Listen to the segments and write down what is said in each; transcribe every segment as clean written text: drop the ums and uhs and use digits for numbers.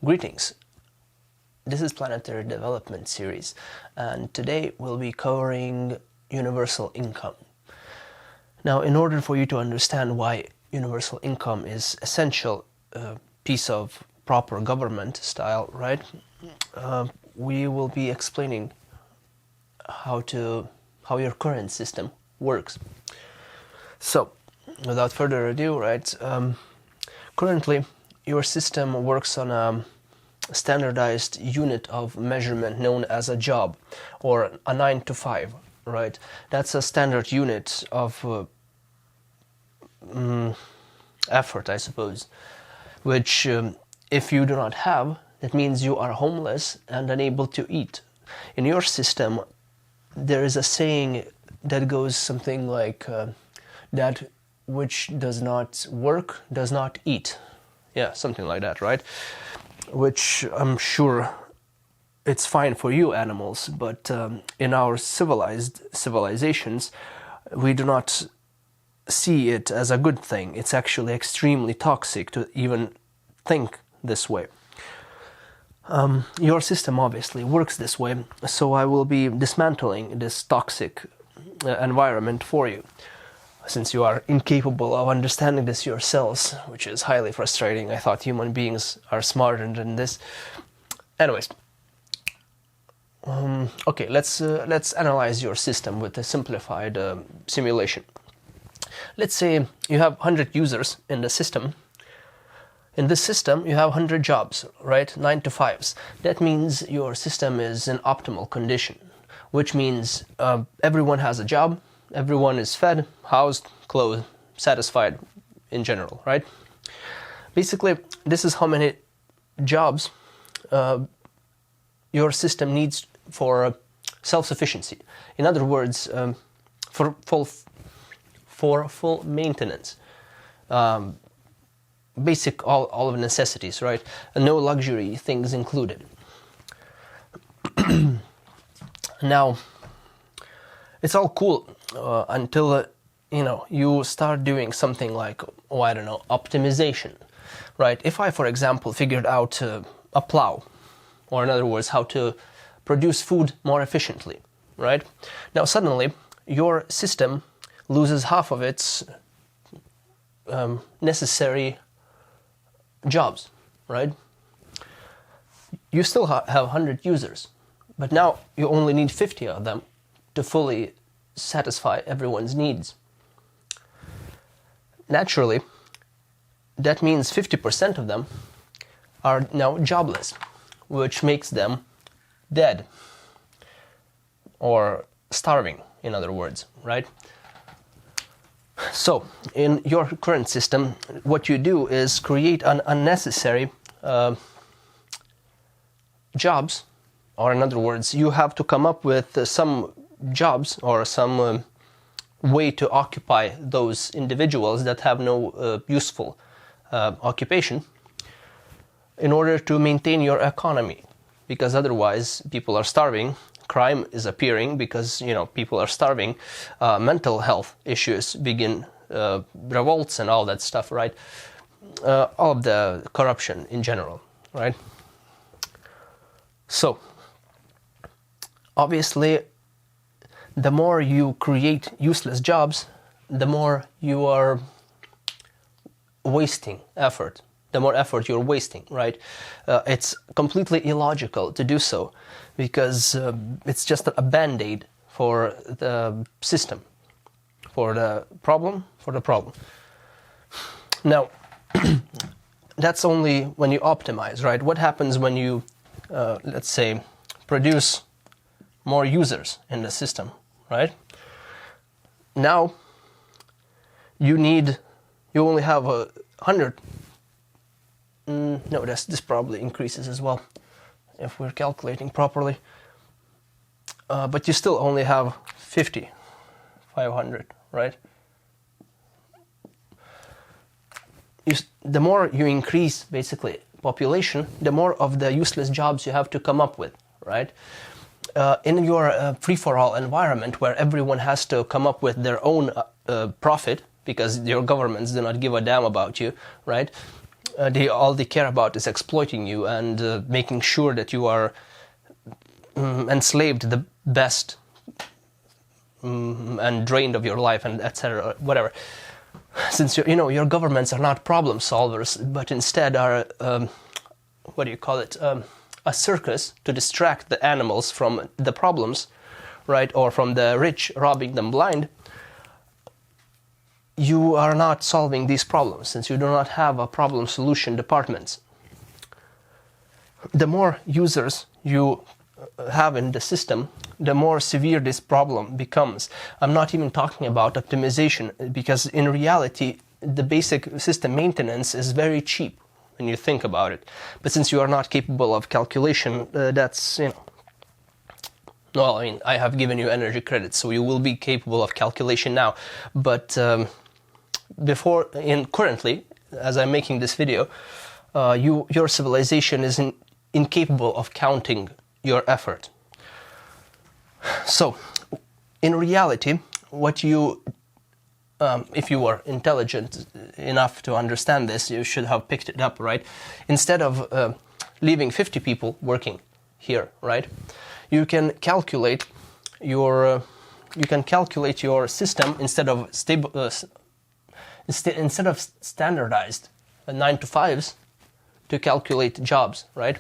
Greetings. This is Planetary Development Series, and today we'll be covering universal income. Now, in order for you to understand why universal income is essential piece of proper government style, right? We will be explaining how your current system works. So, without further ado, right? Currently, your system works on a standardized unit of measurement known as a job, or a 9 to 5, right? That's a standard unit of effort, I suppose, which if you do not have, that means you are homeless and unable to eat. In your system, there is a saying that goes something like that which does not work does not eat. Yeah, something like that, right? Which I'm sure it's fine for you animals, but in our civilizations, we do not see it as a good thing. It's actually extremely toxic to even think this way. Your system obviously works this way, so I will be dismantling this toxic environment for you, since you are incapable of understanding this yourselves, which is highly frustrating. I thought human beings are smarter than this. Anyways, okay, let's analyze your system with a simplified simulation. Let's say you have 100 users in the system. In this system, you have 100 jobs, right? 9 to 5s. That means your system is in optimal condition, which means everyone has a job. Everyone is fed, housed, clothed, satisfied in general, right? Basically, this is how many jobs your system needs for self-sufficiency. In other words, for full maintenance. Basic all of necessities, right? And no luxury things included. Now, it's all cool until you start doing something like, I don't know, optimization, right? If I, for example, figured out a plow, or in other words, how to produce food more efficiently, right? Now suddenly your system loses half of its necessary jobs, right? You still have 100 users, but now you only need 50 of them to fully satisfy everyone's needs. Naturally, that means 50% of them are now jobless, which makes them dead or starving, in other words, right? So, in your current system, what you do is create an unnecessary jobs, or in other words, you have to come up with some jobs or some way to occupy those individuals that have no useful occupation in order to maintain your economy, because otherwise people are starving. Crime is appearing because people are starving. Mental health issues begin, revolts and all that stuff, right? All of the corruption in general, right? So, obviously, the more you create useless jobs, the more you are wasting effort. The more effort you're wasting, right? It's completely illogical to do so, because it's just a band-aid for the system, for the problem. Now, that's only when you optimize, right? What happens when you, let's say, produce more users in the system, right? Now, you only have 100. No, this probably increases as well, if we're calculating properly. But you still only have 500, right? The more you increase, basically, population, the more of the useless jobs you have to come up with, right? In your free-for-all environment, where everyone has to come up with their own profit, because your governments do not give a damn about you, right? all they care about is exploiting you and making sure that you are enslaved to the best and drained of your life, and etc. whatever. Since your governments are not problem solvers, but instead are what do you call it? A circus to distract the animals from the problems, right? Or from the rich robbing them blind. You are not solving these problems, since you do not have a problem solution department. The more users you have in the system, the more severe this problem becomes. I'm not even talking about optimization, because in reality the basic system maintenance is very cheap when you think about it. But since you are not capable of calculation, that's, well, I mean, I have given you energy credits, so you will be capable of calculation now. But currently, as I'm making this video, your civilization is incapable of counting your effort. So, in reality, what you, if you were intelligent enough to understand this, you should have picked it up, right? Instead of leaving 50 people working here, right? You can calculate your system instead of standardized 9-to-5s to calculate jobs, right?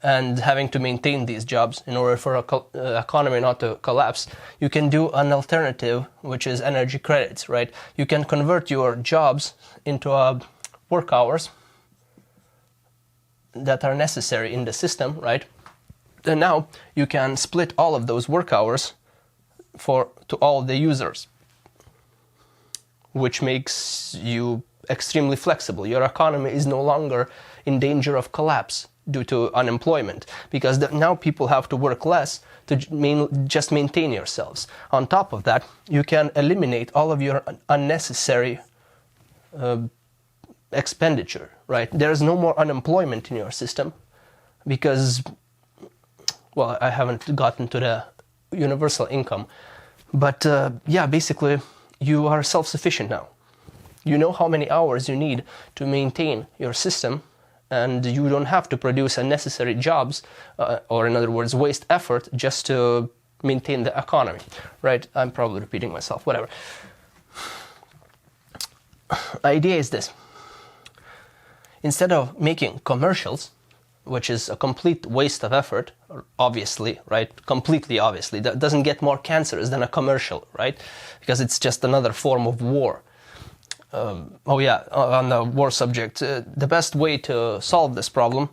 And having to maintain these jobs in order for a economy not to collapse, you can do an alternative, which is energy credits, right? You can convert your jobs into work hours that are necessary in the system, right? And now you can split all of those work hours to all the users, which makes you extremely flexible. Your economy is no longer in danger of collapse due to unemployment, because now people have to work less to just maintain yourselves. On top of that, you can eliminate all of your unnecessary expenditure, right? There's no more unemployment in your system because, well, I haven't gotten to the universal income, but yeah, basically you are self-sufficient now. You know how many hours you need to maintain your system, and you don't have to produce unnecessary jobs, or in other words, waste effort just to maintain the economy, right? I'm probably repeating myself, whatever. Idea is this. Instead of making commercials, which is a complete waste of effort, obviously, right? Completely obviously. That doesn't get more cancerous than a commercial, right? Because it's just another form of war. Oh yeah, on the war subject, the best way to solve this problem,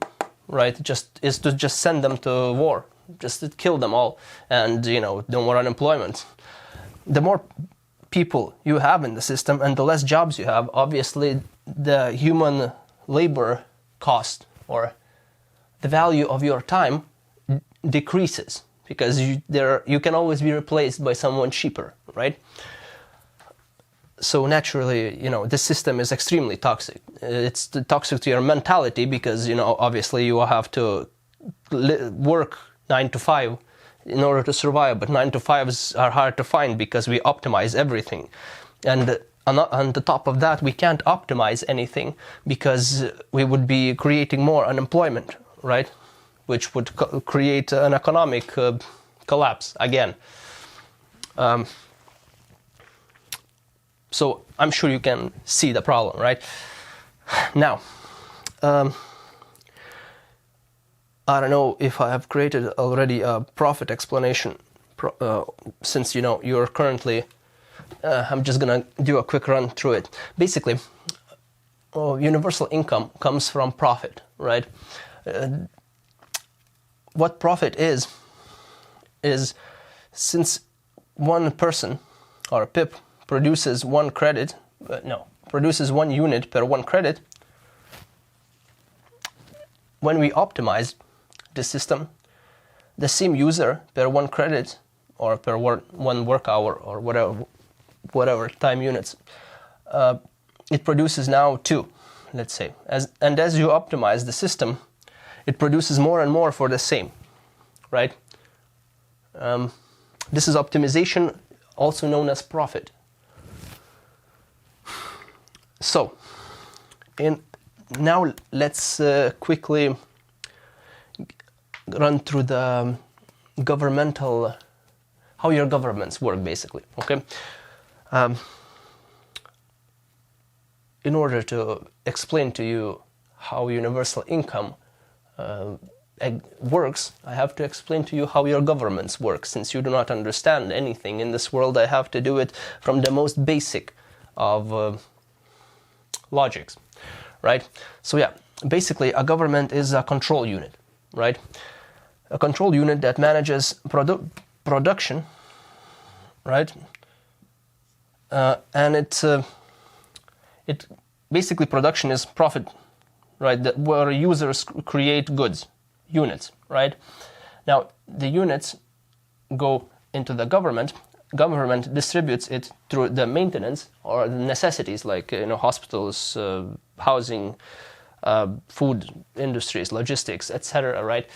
right, is to just send them to war, just to kill them all, and no more unemployment. The more people you have in the system and the less jobs you have, obviously the human labor cost, or the value of your time, decreases, because you can always be replaced by someone cheaper, right? So naturally, this system is extremely toxic. It's toxic to your mentality because, obviously you have to work 9-to-5 in order to survive, but 9-to-5s are hard to find because we optimize everything. And on the top of that, we can't optimize anything because we would be creating more unemployment, right? Which would create an economic collapse again. So I'm sure you can see the problem, right? Now, I don't know if I have created already a profit explanation, since you're currently, I'm just gonna do a quick run through it. Basically, universal income comes from profit, right? What profit is since one person, or a pip, produces one unit per one credit, when we optimize the system, the same user per one credit, or per one work hour, or whatever time units, it produces now 2, let's say. As you optimize the system, it produces more and more for the same, right? This is optimization, also known as profit. So, in now let's quickly run through the governmental, how your governments work, basically. Okay. In order to explain to you how universal income works, I have to explain to you how your governments work. Since you do not understand anything in this world, I have to do it from the most basic of logics, right? So yeah, basically a government is a control unit, right? A control unit that manages production, right? And it basically, production is profit, right? Where users create goods, units, right? Now the units go into the government. Government distributes it through the maintenance or the necessities, like hospitals, housing, food industries, logistics, etc. Right?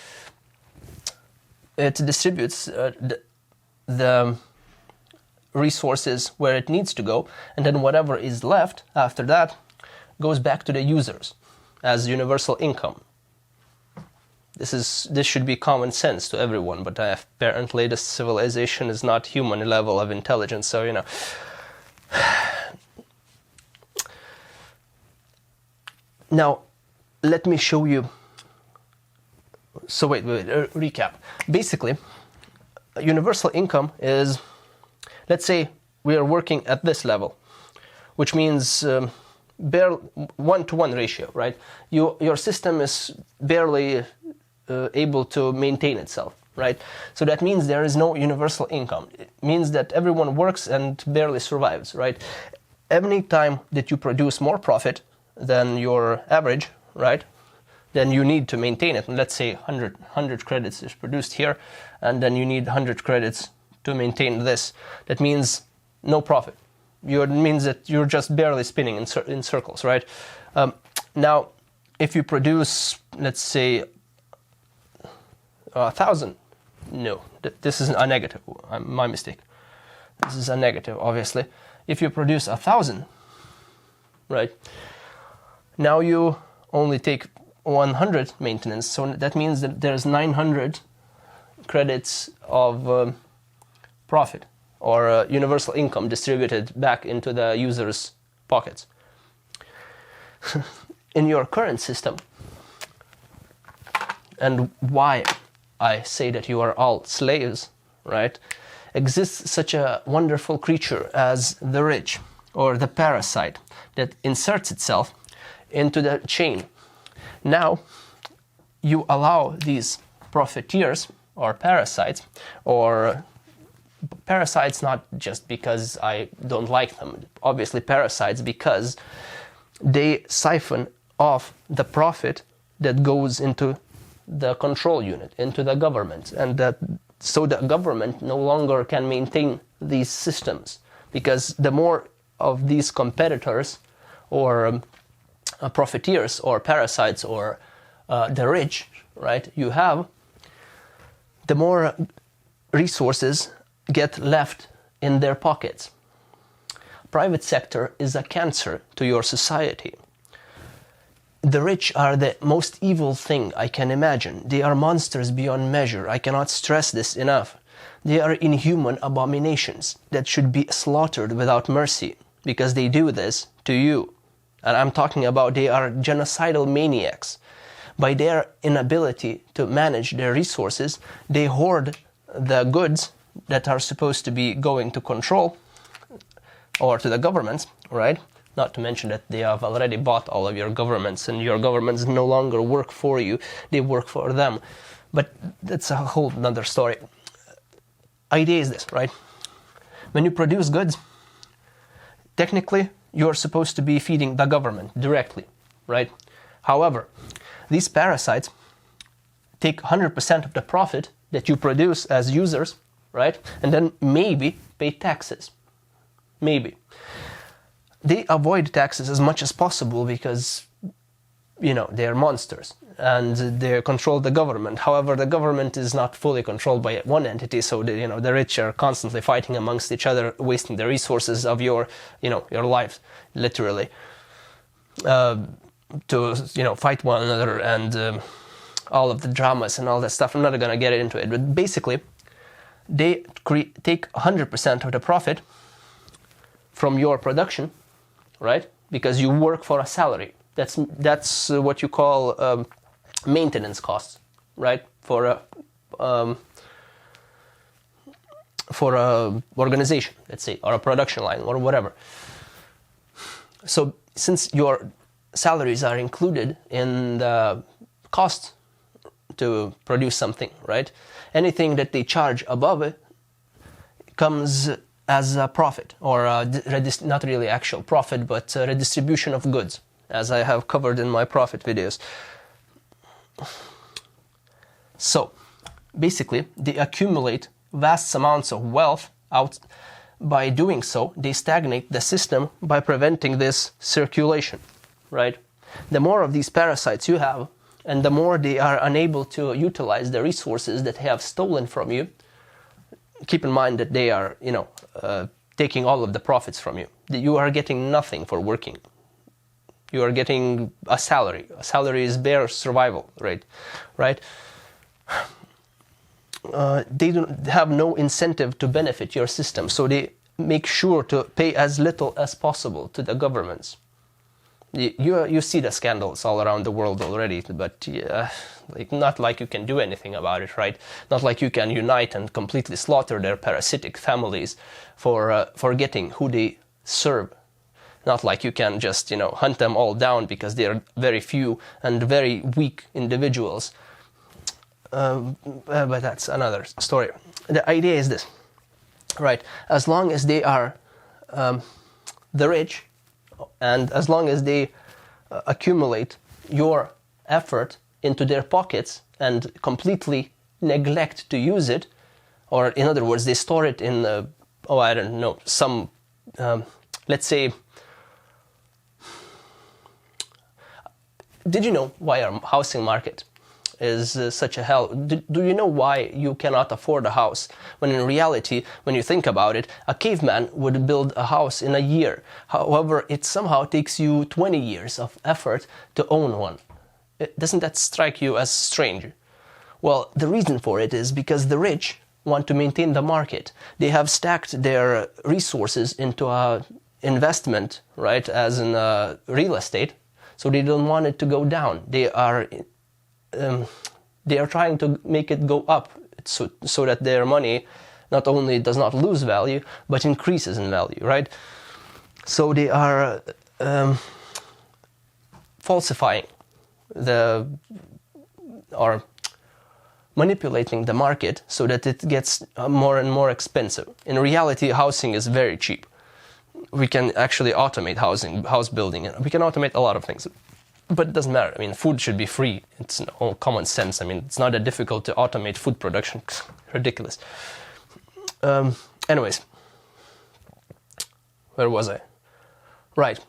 It distributes the resources where it needs to go, and then whatever is left after that goes back to the users as universal income. This should be common sense to everyone, but apparently this civilization is not human level of intelligence, so Now, let me show you. So wait, recap. Basically, universal income is, let's say we are working at this level, which means bare 1-to-1 ratio, right? Your system is barely able to maintain itself, right? So that means there is no universal income. It means that everyone works and barely survives, right? Every time that you produce more profit than your average, right, then you need to maintain it. And let's say 100 credits is produced here, and then you need 100 credits to maintain this. That means no profit. It means that you're just barely spinning in circles, right? Now, if you produce, let's say, 1,000, no, this is a negative. My mistake. This is a negative, obviously. If you produce 1,000, right? Now you only take 100 maintenance, so that means that there's 900 credits of profit or universal income distributed back into the user's pockets. In your current system, and why I say that you are all slaves, right, exists such a wonderful creature as the rich, or the parasite, that inserts itself into the chain. Now, you allow these profiteers, or parasites not just because I don't like them, obviously parasites because they siphon off the profit that goes into the control unit, into the government, and so the government no longer can maintain these systems, because the more of these competitors or profiteers or parasites or the rich, right, you have, the more resources get left in their pockets. Private sector is a cancer to your society. The rich are the most evil thing I can imagine. They are monsters beyond measure. I cannot stress this enough. They are inhuman abominations that should be slaughtered without mercy, because they do this to you. And I'm talking about they are genocidal maniacs. By their inability to manage their resources, they hoard the goods that are supposed to be going to control or to the governments, right? Not to mention that they have already bought all of your governments, and your governments no longer work for you, they work for them. But that's a whole nother story. Idea is this, right? When you produce goods, technically you're supposed to be feeding the government directly, right? However, these parasites take 100% of the profit that you produce as users, right? And then maybe pay taxes. Maybe. They avoid taxes as much as possible because, they're monsters and they control the government. However, the government is not fully controlled by one entity, so the rich are constantly fighting amongst each other, wasting the resources of your life, literally. to fight one another and all of the dramas and all that stuff. I'm not going to get into it, but basically they take 100% of the profit from your production, right? Because you work for a salary. That's what you call maintenance costs, right? For a organization, let's say, or a production line or whatever. So since your salaries are included in the cost to produce something, right? Anything that they charge above it comes as a profit, or not really actual profit, but redistribution of goods, as I have covered in my profit videos. So basically they accumulate vast amounts of wealth out. By doing so, they stagnate the system by preventing this circulation, right? The more of these parasites you have, and the more they are unable to utilize the resources that they have stolen from you. Keep in mind that they are, taking all of the profits from you. You are getting nothing for working. You are getting a salary. A salary is bare survival rate, right? They don't have no incentive to benefit your system, so they make sure to pay as little as possible to the governments. You see the scandals all around the world already, but not like you can do anything about it, right? Not like you can unite and completely slaughter their parasitic families for forgetting who they serve. Not like you can just hunt them all down because they are very few and very weak individuals. But that's another story. The idea is this, right? As long as they are the rich, and as long as they accumulate your effort into their pockets and completely neglect to use it, or in other words, they store it in, I don't know, some, let's say, did you know why our housing market is such a hell? Do you know why you cannot afford a house? When in reality, when you think about it, a caveman would build a house in a year. However, it somehow takes you 20 years of effort to own one. Doesn't that strike you as strange? Well, the reason for it is because the rich want to maintain the market. They have stacked their resources into a investment, right, as in real estate, so they don't want it to go down. They are trying to make it go up so that their money not only does not lose value, but increases in value, right? So they are falsifying or manipulating the market so that it gets more and more expensive. In reality, housing is very cheap. We can actually automate house building. We can automate a lot of things. But it doesn't matter. I mean, food should be free. It's all common sense. I mean, it's not that difficult to automate food production. Ridiculous. Anyways, where was I? Right.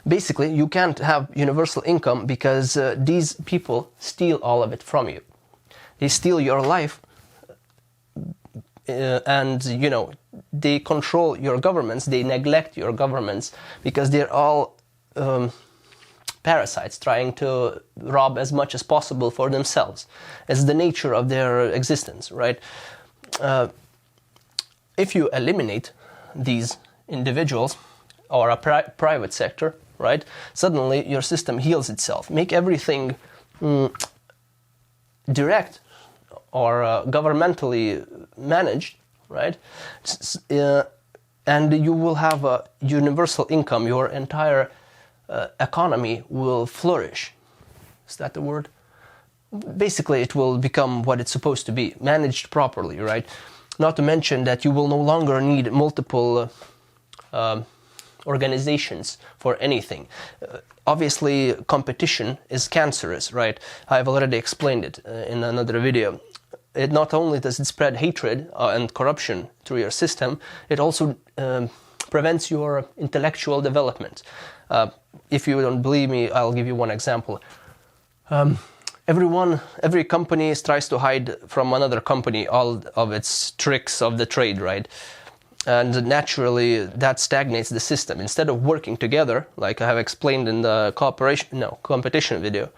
Basically, you can't have universal income because these people steal all of it from you. They steal your life and, they control your governments. They neglect your governments because they're all parasites trying to rob as much as possible for themselves. It's the nature of their existence, right? If you eliminate these individuals or a private sector, right, suddenly your system heals itself. Make everything direct or governmentally managed, right? And you will have a universal income. Your entire economy will flourish. Is that the word? Basically, it will become what it's supposed to be, managed properly, right? Not to mention that you will no longer need multiple organizations for anything. Obviously, competition is cancerous, right? I've already explained it in another video. It not only does it spread hatred and corruption through your system, it also prevents your intellectual development. If you don't believe me, I'll give you one example. Every company tries to hide from another company all of its tricks of the trade, right? And naturally, that stagnates the system. Instead of working together, like I have explained in the competition video,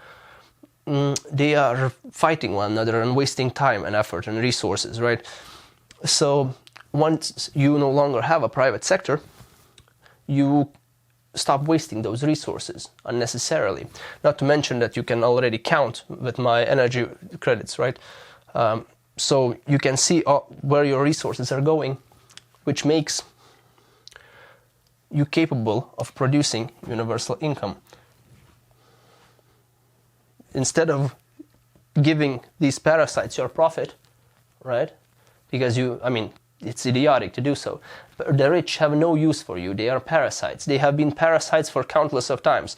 they are fighting one another and wasting time and effort and resources, right? So once you no longer have a private sector, you stop wasting those resources unnecessarily. Not to mention that you can already count with my energy credits, right? So you can see where your resources are going, which makes you capable of producing universal income. Instead of giving these parasites your profit, right? Because it's idiotic to do so. The rich have no use for you. They are parasites. They have been parasites for countless of times.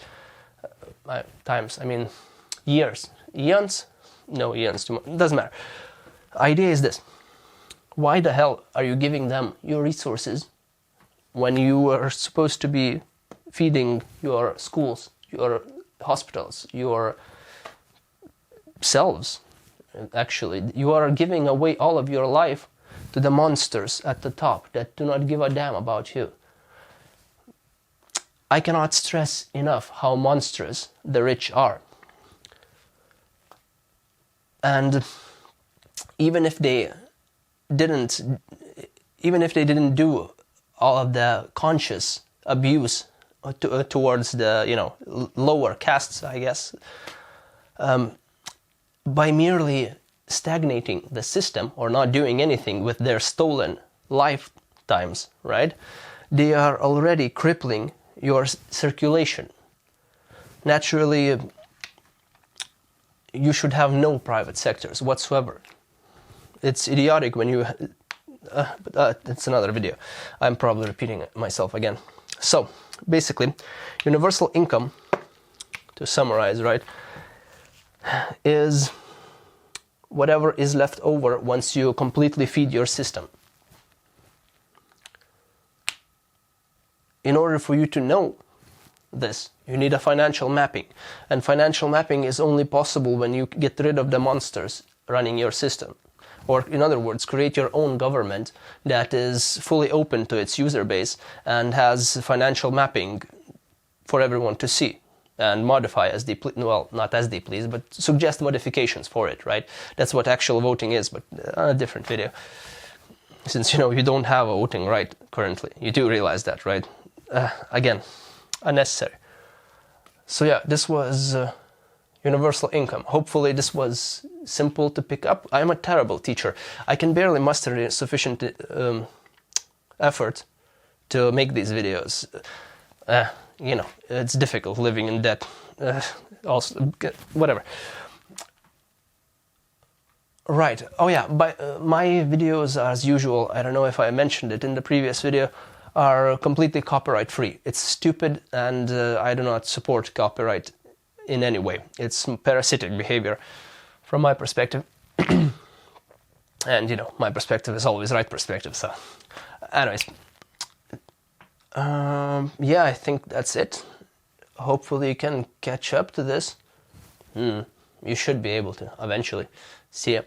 Years. Eons? No, eons. It doesn't matter. Idea is this. Why the hell are you giving them your resources when you are supposed to be feeding your schools, your hospitals, your selves? Actually, you are giving away all of your life to the monsters at the top that do not give a damn about you. I cannot stress enough how monstrous the rich are. And even if they didn't do all of the conscious abuse towards the lower castes, I guess, by merely stagnating the system or not doing anything with their stolen lifetimes, right? They are already crippling your circulation. Naturally, you should have no private sectors whatsoever. It's idiotic when you... it's another video. I'm probably repeating myself again. So, basically, universal income, to summarize, right, is whatever is left over once you completely feed your system. In order for you to know this, you need a financial mapping. And financial mapping is only possible when you get rid of the monsters running your system. Or, in other words, create your own government that is fully open to its user base and has financial mapping for everyone to see and modify as they please. Well, not as they please, but suggest modifications for it, right? That's what actual voting is, but a different video. Since, you don't have a voting right currently. You do realize that, right? Again, unnecessary. So yeah, this was universal income. Hopefully this was simple to pick up. I'm a terrible teacher. I can barely muster sufficient effort to make these videos. It's difficult living in debt. Also, whatever. Right. Oh yeah, my videos, as usual, I don't know if I mentioned it in the previous video, are completely copyright free. It's stupid, and I do not support copyright in any way. It's parasitic behavior from my perspective. And my perspective is always right perspective, so anyways. Yeah, I think that's it. Hopefully you can catch up to this. You should be able to eventually. See ya.